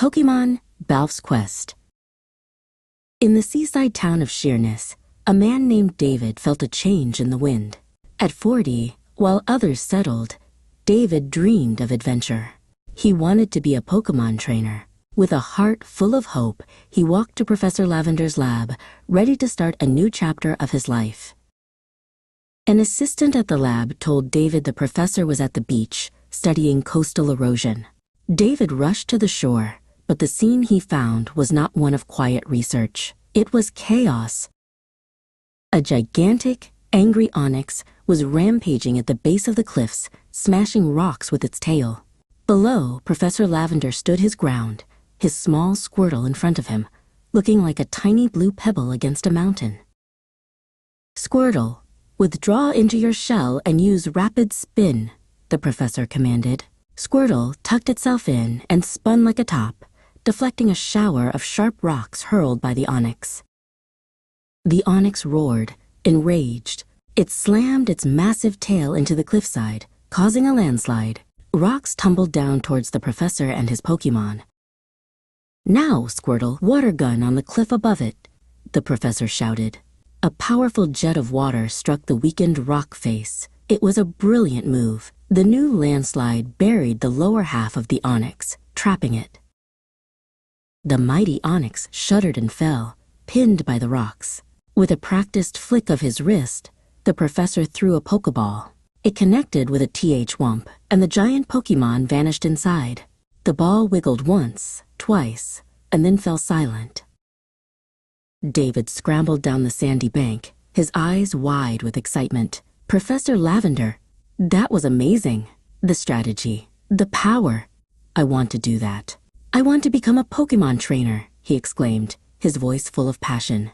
Pokemon Balf's Quest. In the seaside town of Sheerness, a man named David felt a change in the wind. At 40, while others settled, David dreamed of adventure. He wanted to be a Pokemon trainer. With a heart full of hope, he walked to Professor Lavender's lab, ready to start a new chapter of his life. An assistant at the lab told David the professor was at the beach, studying coastal erosion. David rushed to the shore, but the scene he found was not one of quiet research. It was chaos. A gigantic, angry onyx was rampaging at the base of the cliffs, smashing rocks with its tail. Below, Professor Lavender stood his ground, his small Squirtle in front of him, looking like a tiny blue pebble against a mountain. "Squirtle, withdraw into your shell and use rapid spin," the professor commanded. Squirtle tucked itself in and spun like a top, deflecting a shower of sharp rocks hurled by the onyx. The onyx roared, enraged. It slammed its massive tail into the cliffside, causing a landslide. Rocks tumbled down towards the professor and his Pokemon. "Now, Squirtle, water gun on the cliff above it," the professor shouted. A powerful jet of water struck the weakened rock face. It was a brilliant move. The new landslide buried the lower half of the onyx, trapping it. The mighty onyx shuddered and fell, pinned by the rocks. With a practiced flick of his wrist, the professor threw a Pokeball. It connected with a TH-Wump, and the giant Pokemon vanished inside. The ball wiggled once, twice, and then fell silent. David scrambled down the sandy bank, his eyes wide with excitement. "Professor Lavender, that was amazing. The strategy, the power. I want to do that. I want to become a Pokemon trainer," he exclaimed, his voice full of passion.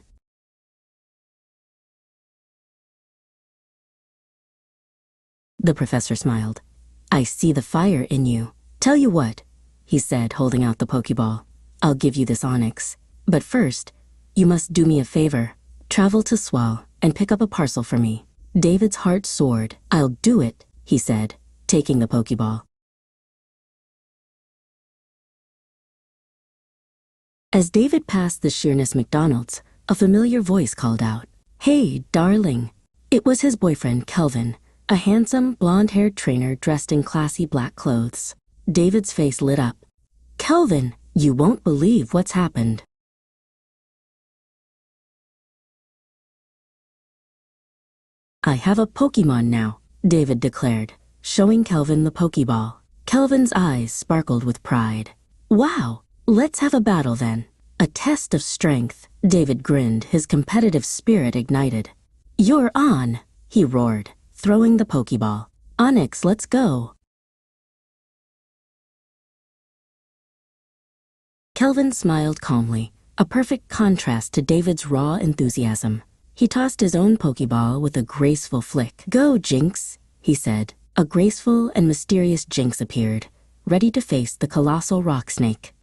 The professor smiled. "I see the fire in you. Tell you what," he said, holding out the Pokeball. "I'll give you this onyx. But first, you must do me a favor. Travel to Swell and pick up a parcel for me." David's heart soared. "I'll do it," he said, taking the Pokeball. As David passed the Sheerness McDonald's, a familiar voice called out, "Hey, darling." It was his boyfriend, Kelvin, a handsome, blonde-haired trainer dressed in classy black clothes. David's face lit up. "Kelvin, you won't believe what's happened." "I have a Pokemon now," David declared, showing Kelvin the Pokeball. Kelvin's eyes sparkled with pride. "Wow, let's have a battle then. A test of strength." David grinned, his competitive spirit ignited. "You're on," he roared, throwing the Pokeball. "Onyx, let's go." Kelvin smiled calmly, a perfect contrast to David's raw enthusiasm. He tossed his own Pokeball with a graceful flick. "Go, Jinx," he said. A graceful and mysterious Jinx appeared, ready to face the colossal rock snake.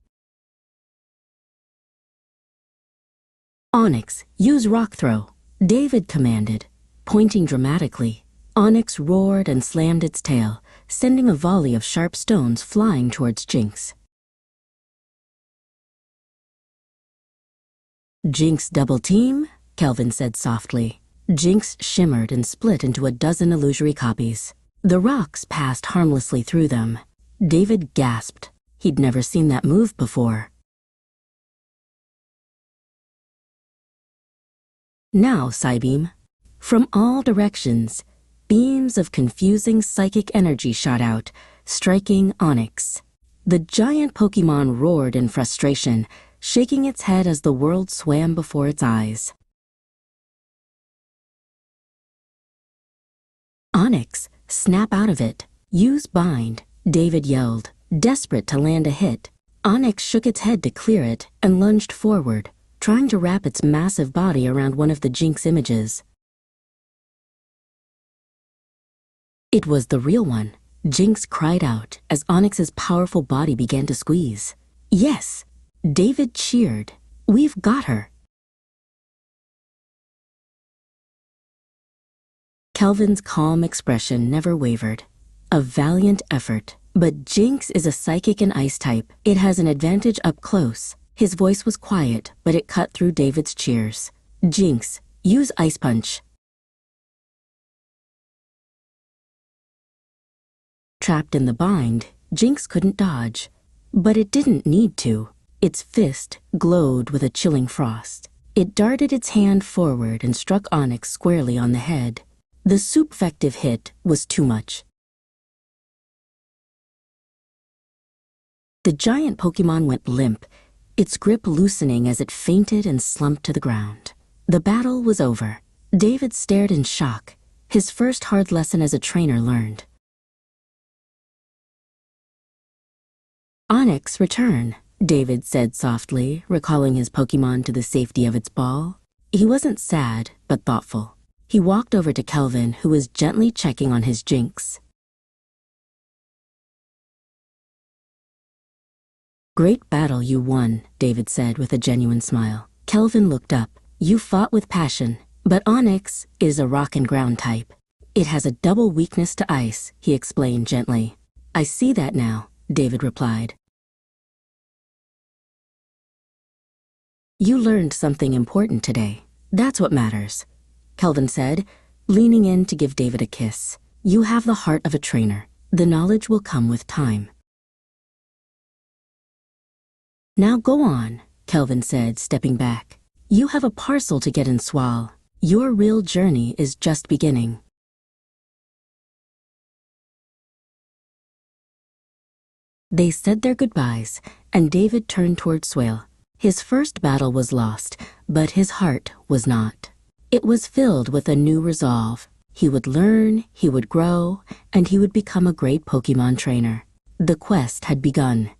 "Onyx, use Rock Throw," David commanded, pointing dramatically. Onyx roared and slammed its tail, sending a volley of sharp stones flying towards Jinx. "Jinx double team," Kelvin said softly. Jinx shimmered and split into a dozen illusory copies. The rocks passed harmlessly through them. David gasped. He'd never seen that move before. "Now, Psybeam." From all directions, beams of confusing psychic energy shot out, striking Onyx. The giant Pokemon roared in frustration, shaking its head as the world swam before its eyes. "Onyx, snap out of it. Use Bind," David yelled, desperate to land a hit. Onyx shook its head to clear it and lunged forward, trying to wrap its massive body around one of the Jinx images. It was the real one. Jinx cried out as Onyx's powerful body began to squeeze. "Yes!" David cheered. "We've got her." Kelvin's calm expression never wavered. A valiant effort, But Jinx is a psychic and ice type. It has an advantage up close. His voice was quiet, but it cut through David's cheers. Jinx, use Ice Punch. Trapped in the bind, Jinx couldn't dodge. But it didn't need to. Its fist glowed with a chilling frost. It darted its hand forward and struck Onyx squarely on the head. The super-effective hit was too much. The giant Pokemon went limp, its grip loosening as it fainted and slumped to the ground. The battle was over. David stared in shock, his first hard lesson as a trainer learned. Onyx, return, David said softly, recalling his Pokemon to the safety of its ball. He wasn't sad, but thoughtful. He walked over to Kelvin, who was gently checking on his Jinx. Great battle you won, David said with a genuine smile. Kelvin looked up. You fought with passion, but Onyx is a rock and ground type. It has a double weakness to ice, he explained gently. I see that now, David replied. You learned something important today. That's what matters, Kelvin said, leaning in to give David a kiss. You have the heart of a trainer. The knowledge will come with time. Now go on, Kelvin said, stepping back. You have a parcel to get in Swal. Your real journey is just beginning. They said their goodbyes, and David turned toward Swale. His first battle was lost, but his heart was not. It was filled with a new resolve. He would learn, he would grow, and he would become a great Pokemon trainer. The quest had begun.